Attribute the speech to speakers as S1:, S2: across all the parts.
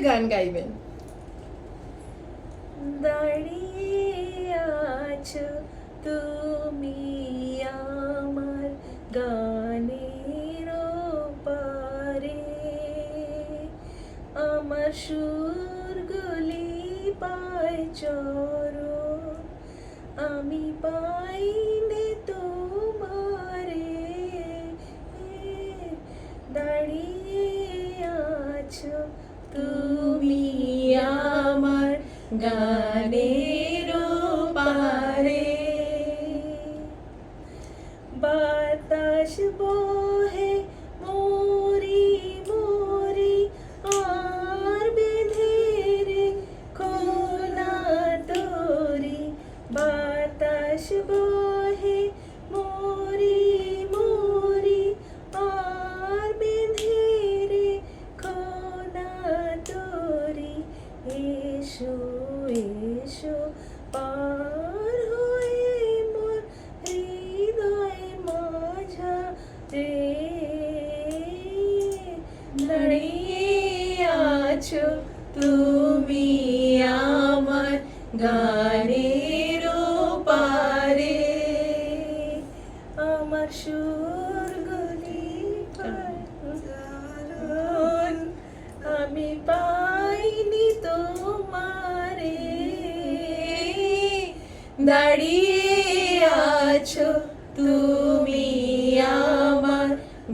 S1: গান গাইবেন।
S2: দাঁড়িয়ে আছো তুমি আমার গানের পারে, আমার সুরগুলি পায় চরণ, আমি পাইনে তোমারে। দাঁড়িয়ে আছো তুমি আমার গানের পারে, বাতাস বহে মোরি মোরি আর বেঁধে রেখো না তোরি, বাতাস বহে মোরি মোরি আর বেঁধে রেখো না তোরি। এসো এসো পার হয়ে মোর হৃদয় মাঝারে, দাঁড়িয়ে আছো তুমি আমার গানের পারে, আমার সুরগুলি পায় চরণ, আমি পাইনি তোমারে। দাঁড়িয়ে আছো তুমি আমার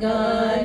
S2: গান